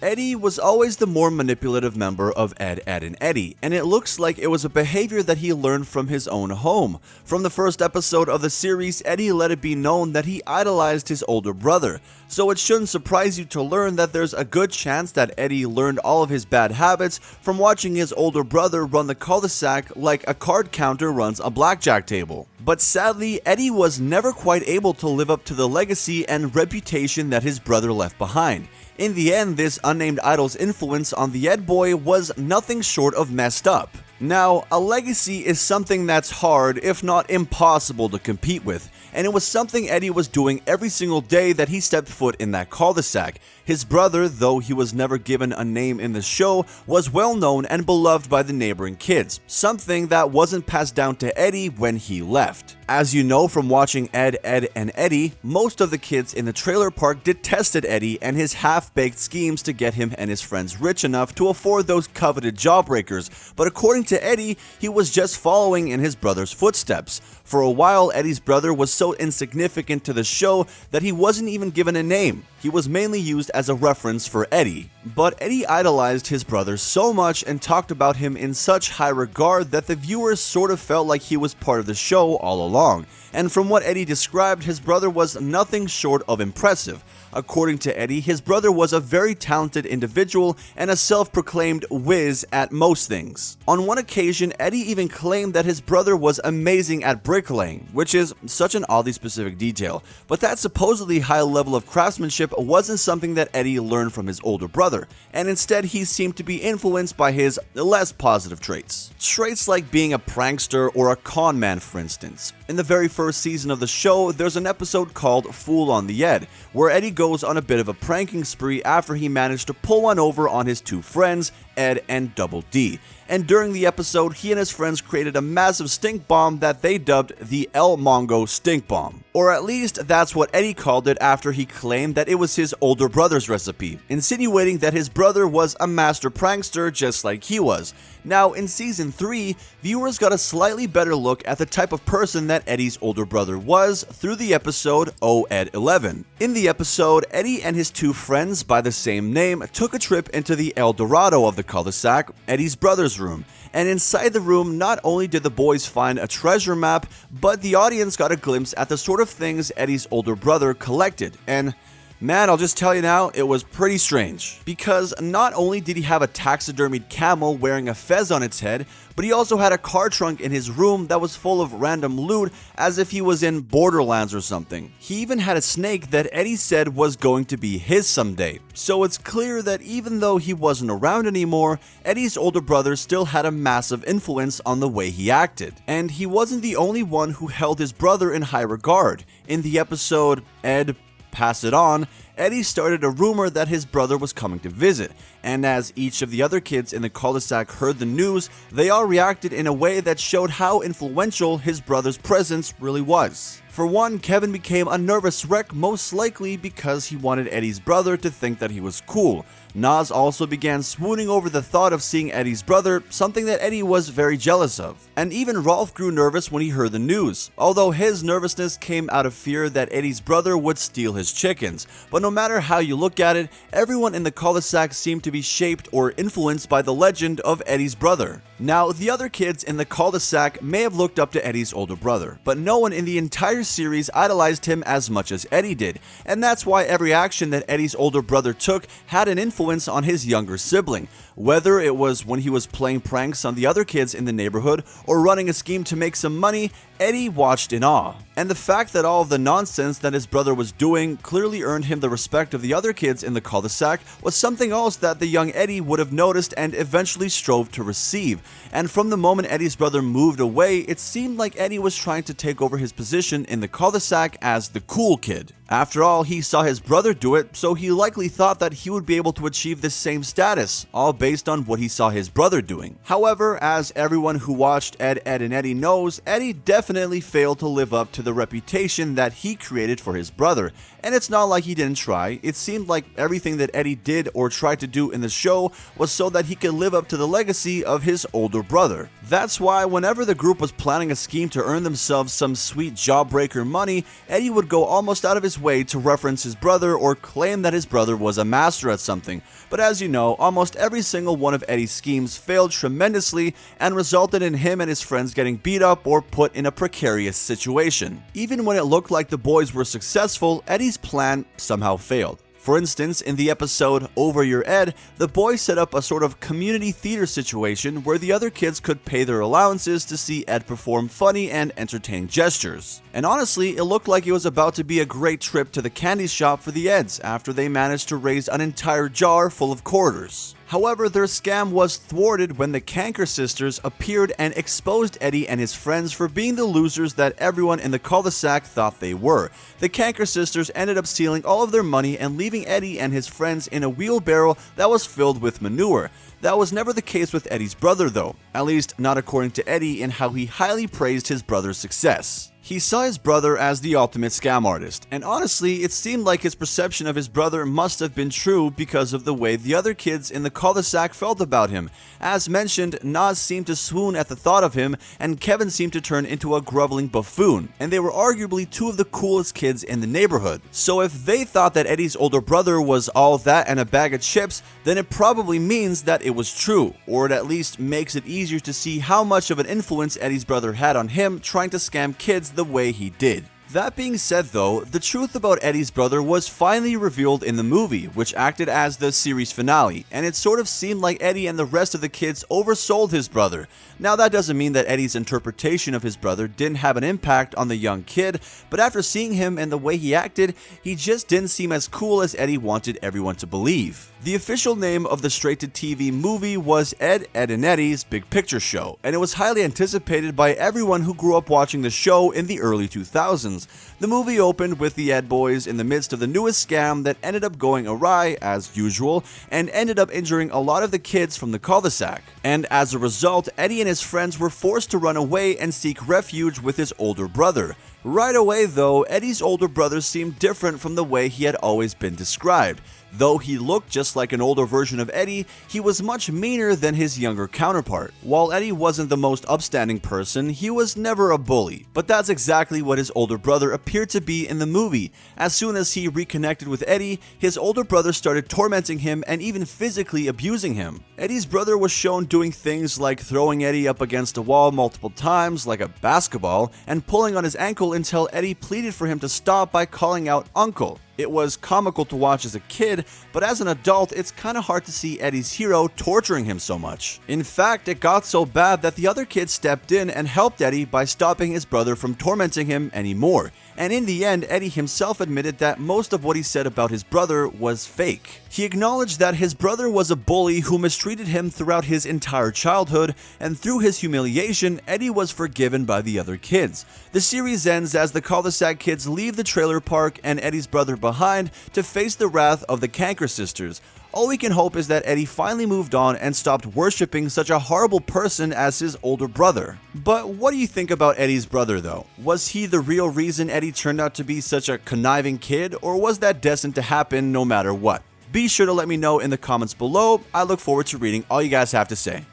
Eddie was always the more manipulative member of Edd, Edd, and Eddy, and it looks like it was a behavior that he learned from his own home. From the first episode of the series, Eddie let it be known that he idolized his older brother, so it shouldn't surprise you to learn that there's a good chance that Eddie learned all of his bad habits from watching his older brother run the cul-de-sac like a card counter runs a blackjack table. But sadly, Eddie was never quite able to live up to the legacy and reputation that his brother left behind. In the end, this unnamed idol's influence on the Edd boy was nothing short of messed up. Now, a legacy is something that's hard, if not impossible, to compete with, and it was something Eddie was doing every single day that he stepped foot in that cul-de-sac. His brother, though he was never given a name in the show, was well known and beloved by the neighboring kids, something that wasn't passed down to Eddie when he left. As you know from watching Edd, Edd, and Eddy, most of the kids in the trailer park detested Eddie and his half-baked schemes to get him and his friends rich enough to afford those coveted jawbreakers, but according to Eddie, he was just following in his brother's footsteps. For a while, Eddie's brother was so insignificant to the show that he wasn't even given a name. He was mainly used as a reference for Eddie. But Eddie idolized his brother so much and talked about him in such high regard that the viewers sort of felt like he was part of the show all along. And from what Eddie described, his brother was nothing short of impressive. According to Eddie, his brother was a very talented individual and a self-proclaimed whiz at most things. On one occasion, Eddie even claimed that his brother was amazing at bricklaying, which is such an oddly specific detail, but that supposedly high level of craftsmanship wasn't something that Eddie learned from his older brother, and instead he seemed to be influenced by his less positive traits. Traits like being a prankster or a con man, for instance. In the very first season of the show, there's an episode called Fool on the Edd, where Eddie goes on a bit of a pranking spree after he managed to pull one over on his two friends, Ed and Double D. And during the episode, he and his friends created a massive stink bomb that they dubbed the El Mongo Stink Bomb. Or at least that's what Eddie called it after he claimed that it was his older brother's recipe, insinuating that his brother was a master prankster just like he was. Now, in Season 3, viewers got a slightly better look at the type of person that Eddie's older brother was through the episode Edd 11. In the episode, Eddie and his two friends by the same name took a trip into the El Dorado of the cul-de-sac, Eddie's brother's room. And inside the room, not only did the boys find a treasure map, but the audience got a glimpse at the sort of things Eddie's older brother collected. And man, I'll just tell you now, it was pretty strange. Because not only did he have a taxidermied camel wearing a fez on its head, but he also had a car trunk in his room that was full of random loot as if he was in Borderlands or something. He even had a snake that Eddie said was going to be his someday. So it's clear that even though he wasn't around anymore, Eddie's older brother still had a massive influence on the way he acted. And he wasn't the only one who held his brother in high regard. In the episode Ed, Pass It On, Eddie started a rumor that his brother was coming to visit, and as each of the other kids in the cul-de-sac heard the news, they all reacted in a way that showed how influential his brother's presence really was. For one, Kevin became a nervous wreck, most likely because he wanted Eddie's brother to think that he was cool. Nas also began swooning over the thought of seeing Eddie's brother, something that Eddie was very jealous of. And even Rolf grew nervous when he heard the news, although his nervousness came out of fear that Eddie's brother would steal his chickens. But no matter how you look at it, everyone in the cul-de-sac seemed to be shaped or influenced by the legend of Eddie's brother. Now, the other kids in the cul-de-sac may have looked up to Eddie's older brother, but no one in the entire series idolized him as much as Eddie did, and that's why every action that Eddie's older brother took had an influence on his younger sibling. Whether it was when he was playing pranks on the other kids in the neighborhood or running a scheme to make some money, Eddie watched in awe. And the fact that all of the nonsense that his brother was doing clearly earned him the respect of the other kids in the cul-de-sac was something else that the young Eddie would have noticed and eventually strove to receive. And from the moment Eddie's brother moved away, it seemed like Eddie was trying to take over his position in the cul-de-sac as the cool kid. After all, he saw his brother do it, so he likely thought that he would be able to achieve this same status, all based on what he saw his brother doing. However, as everyone who watched Ed, Edd, and Eddy knows, Eddie definitely failed to live up to the reputation that he created for his brother. And it's not like he didn't try. It seemed like everything that Eddie did or tried to do in the show was so that he could live up to the legacy of his older brother. That's why whenever the group was planning a scheme to earn themselves some sweet jawbreaker money, Eddie would go almost out of his way to reference his brother or claim that his brother was a master at something, but as you know, almost every single one of Eddie's schemes failed tremendously and resulted in him and his friends getting beat up or put in a precarious situation. Even when it looked like the boys were successful, Eddie's plan somehow failed. For instance, in the episode Over Your Ed, the boys set up a sort of community theater situation where the other kids could pay their allowances to see Ed perform funny and entertaining gestures. And honestly, it looked like it was about to be a great trip to the candy shop for the Eds after they managed to raise an entire jar full of quarters. However, their scam was thwarted when the Canker sisters appeared and exposed Eddie and his friends for being the losers that everyone in the cul-de-sac thought they were. The Canker sisters ended up stealing all of their money and leaving Eddie and his friends in a wheelbarrow that was filled with manure. That was never the case with Eddie's brother though, at least not according to Eddie in how he highly praised his brother's success. He saw his brother as the ultimate scam artist, and honestly, it seemed like his perception of his brother must have been true because of the way the other kids in the cul-de-sac felt about him. As mentioned, Nas seemed to swoon at the thought of him, and Kevin seemed to turn into a groveling buffoon, and they were arguably two of the coolest kids in the neighborhood. So if they thought that Eddie's older brother was all that and a bag of chips, then it probably means that it was true, or it at least makes it easier to see how much of an influence Eddie's brother had on him trying to scam kids the way he did. That being said though, the truth about Eddie's brother was finally revealed in the movie, which acted as the series finale, and it sort of seemed like Eddie and the rest of the kids oversold his brother. Now that doesn't mean that Eddie's interpretation of his brother didn't have an impact on the young kid, but after seeing him and the way he acted, he just didn't seem as cool as Eddie wanted everyone to believe. The official name of the straight-to-TV movie was Edd Eddy's Big Picture Show, and it was highly anticipated by everyone who grew up watching the show in the early 2000s. The movie opened with the Edd boys in the midst of the newest scam that ended up going awry, as usual, and ended up injuring a lot of the kids from the cul-de-sac. And as a result, Eddie and his friends were forced to run away and seek refuge with his older brother. Right away though, Eddie's older brother seemed different from the way he had always been described. Though he looked just like an older version of Eddie, he was much meaner than his younger counterpart. While Eddie wasn't the most upstanding person, he was never a bully. But that's exactly what his older brother appeared to be in the movie. As soon as he reconnected with Eddie, his older brother started tormenting him and even physically abusing him. Eddie's brother was shown doing things like throwing Eddie up against a wall multiple times like a basketball and pulling on his ankle until Eddie pleaded for him to stop by calling out "Uncle." It was comical to watch as a kid, but as an adult, it's kinda hard to see Eddie's hero torturing him so much. In fact, it got so bad that the other kids stepped in and helped Eddie by stopping his brother from tormenting him anymore. And in the end, Eddie himself admitted that most of what he said about his brother was fake. He acknowledged that his brother was a bully who mistreated him throughout his entire childhood, and through his humiliation, Eddie was forgiven by the other kids. The series ends as the cul-de-sac kids leave the trailer park and Eddie's brother behind to face the wrath of the Canker sisters. All we can hope is that Eddie finally moved on and stopped worshipping such a horrible person as his older brother. But what do you think about Eddie's brother though? Was he the real reason Eddie turned out to be such a conniving kid, or was that destined to happen no matter what? Be sure to let me know in the comments below. I look forward to reading all you guys have to say.